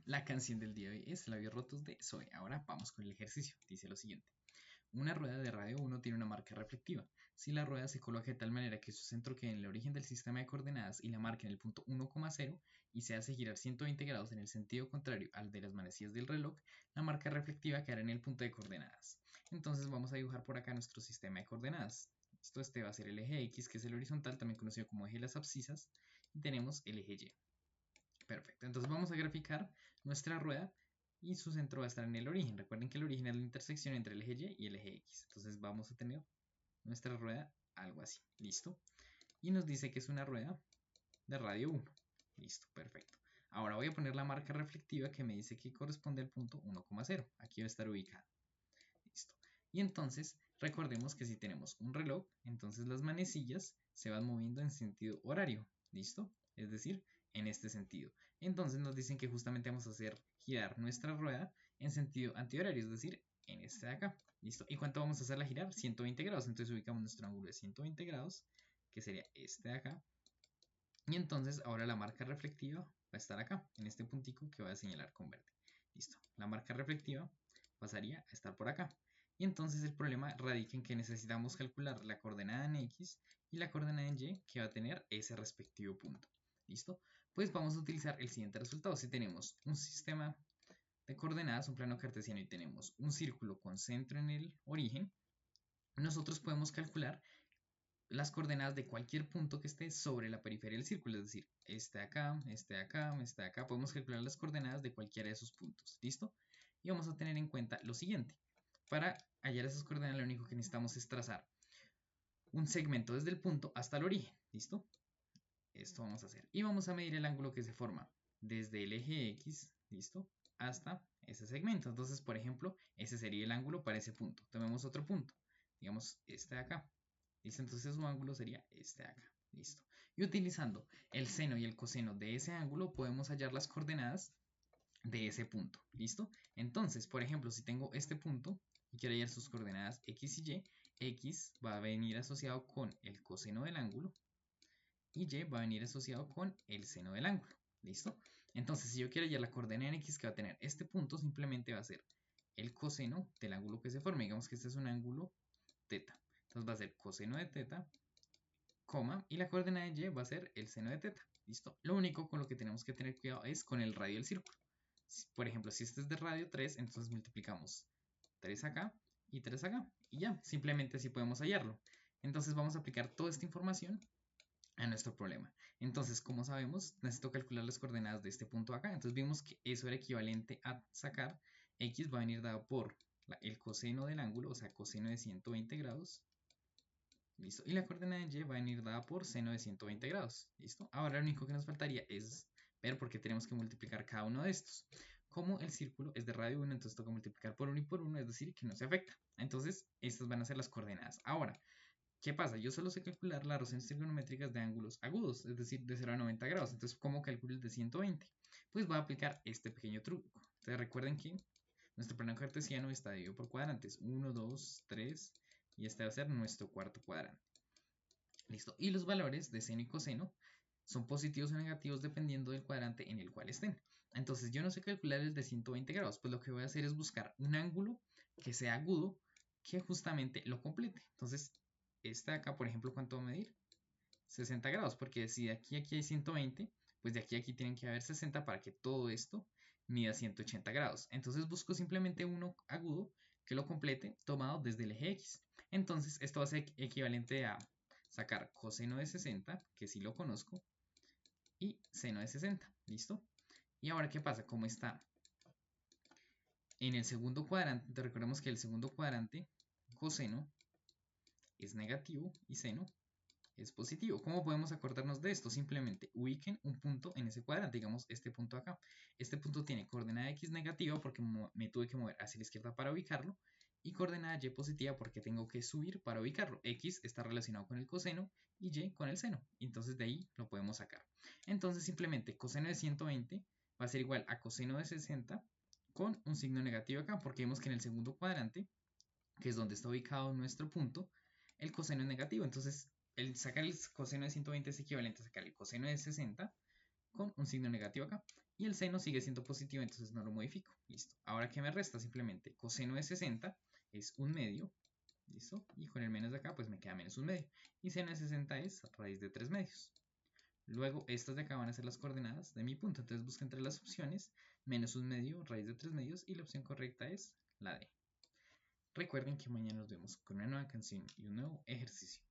La canción del día de hoy es Labios Rotos de Zoe. Ahora vamos con el ejercicio. Dice lo siguiente. Una rueda de radio 1 tiene una marca reflectiva. Si la rueda se coloca de tal manera que su centro quede en el origen del sistema de coordenadas y la marca en el punto 1,0 y se hace girar 120 grados en el sentido contrario al de las manecillas del reloj, la marca reflectiva quedará en el punto de coordenadas. Entonces vamos a dibujar por acá nuestro sistema de coordenadas. Este va a ser el eje X, que es el horizontal, también conocido como eje de las abscisas, y tenemos el eje Y. Perfecto, entonces vamos a graficar nuestra rueda y su centro va a estar en el origen. Recuerden que el origen es la intersección entre el eje Y y el eje X. Entonces vamos a tener nuestra rueda algo así. Listo. Y nos dice que es una rueda de radio 1. Listo, perfecto. Ahora voy a poner la marca reflectiva que me dice que corresponde al punto 1,0. Aquí va a estar ubicada. Listo. Y entonces recordemos que si tenemos un reloj, entonces las manecillas se van moviendo en sentido horario. ¿Listo? Es decir, en este sentido. Entonces nos dicen que justamente vamos a hacer girar nuestra rueda en sentido antihorario, es decir, en este de acá. ¿Listo? ¿Y cuánto vamos a hacerla girar? 120 grados. Entonces ubicamos nuestro ángulo de 120 grados, que sería este de acá. Y entonces ahora la marca reflectiva va a estar acá, en este puntico que voy a señalar con verde. Listo. La marca reflectiva pasaría a estar por acá. Y entonces el problema radica en que necesitamos calcular la coordenada en X y la coordenada en Y que va a tener ese respectivo punto. ¿Listo? Pues vamos a utilizar el siguiente resultado. Si tenemos un sistema de coordenadas, un plano cartesiano y tenemos un círculo con centro en el origen, nosotros podemos calcular las coordenadas de cualquier punto que esté sobre la periferia del círculo, es decir, este de acá, este de acá, este de acá, podemos calcular las coordenadas de cualquiera de esos puntos, ¿listo? Y vamos a tener en cuenta lo siguiente. Para hallar esas coordenadas lo único que necesitamos es trazar un segmento desde el punto hasta el origen, ¿listo? Esto vamos a hacer. Y vamos a medir el ángulo que se forma desde el eje X, ¿listo? Hasta ese segmento. Entonces, por ejemplo, ese sería el ángulo para ese punto. Tomemos otro punto, digamos este de acá. ¿Listo? Entonces su ángulo sería este de acá. Listo. Y utilizando el seno y el coseno de ese ángulo podemos hallar las coordenadas de ese punto. ¿Listo? Entonces, por ejemplo, si tengo este punto y quiero hallar sus coordenadas X y Y, X va a venir asociado con el coseno del ángulo y Y va a venir asociado con el seno del ángulo. ¿Listo? Entonces, si yo quiero hallar la coordenada en X que va a tener este punto, simplemente va a ser el coseno del ángulo que se forma. Digamos que este es un ángulo teta. Entonces va a ser coseno de teta, coma, y la coordenada de Y va a ser el seno de teta. ¿Listo? Lo único con lo que tenemos que tener cuidado es con el radio del círculo. Por ejemplo, si este es de radio 3, entonces multiplicamos 3 acá y 3 acá. Y ya, simplemente así podemos hallarlo. Entonces vamos a aplicar toda esta información a nuestro problema. Entonces, como sabemos, necesito calcular las coordenadas de este punto acá. Entonces vimos que eso era equivalente a sacar X va a venir dado por el coseno del ángulo, o sea, coseno de 120 grados. ¿Listo? Y la coordenada de Y va a venir dada por seno de 120 grados. ¿Listo? Ahora lo único que nos faltaría es ver por qué tenemos que multiplicar cada uno de estos. Como el círculo es de radio 1, entonces toca multiplicar por 1 y por 1, es decir, que no se afecta. Entonces, estas van a ser las coordenadas. Ahora, ¿qué pasa? Yo solo sé calcular las razones trigonométricas de ángulos agudos, es decir, de 0 a 90 grados. Entonces, ¿cómo calculo el de 120? Pues voy a aplicar este pequeño truco. Entonces, recuerden que nuestro plano cartesiano está dividido por cuadrantes. 1, 2, 3 y este va a ser nuestro cuarto cuadrante. Listo. Y los valores de seno y coseno son positivos o negativos dependiendo del cuadrante en el cual estén. Entonces, yo no sé calcular el de 120 grados, pues lo que voy a hacer es buscar un ángulo que sea agudo que justamente lo complete. Entonces, esta de acá, por ejemplo, ¿cuánto va a medir? 60 grados, porque si de aquí a aquí hay 120, pues de aquí a aquí tienen que haber 60 para que todo esto mida 180 grados. Entonces busco simplemente uno agudo que lo complete tomado desde el eje X. Entonces esto va a ser equivalente a sacar coseno de 60, que sí lo conozco, y seno de 60. ¿Listo? Y ahora, ¿qué pasa? Como está en el segundo cuadrante, recordemos que el segundo cuadrante, coseno, es negativo y seno es positivo. ¿Cómo podemos acordarnos de esto? Simplemente ubiquen un punto en ese cuadrante, digamos este punto acá. Este punto tiene coordenada X negativa porque me tuve que mover hacia la izquierda para ubicarlo y coordenada Y positiva porque tengo que subir para ubicarlo. X está relacionado con el coseno y Y con el seno. Entonces de ahí lo podemos sacar. Entonces simplemente coseno de 120 va a ser igual a coseno de 60 con un signo negativo acá porque vemos que en el segundo cuadrante, que es donde está ubicado nuestro punto, el coseno es negativo. Entonces el sacar el coseno de 120 es equivalente a sacar el coseno de 60 con un signo negativo acá. Y el seno sigue siendo positivo, entonces no lo modifico. Listo. Ahora, ¿qué me resta? Simplemente coseno de 60 es 1/2. ¿Listo? Y con el menos de acá, pues me queda menos 1/2. Y seno de 60 es raíz de 3/2. Luego, estas de acá van a ser las coordenadas de mi punto. Entonces busco entre las opciones menos 1/2, raíz de 3/2. Y la opción correcta es la D. Recuerden que mañana nos vemos con una nueva canción y un nuevo ejercicio.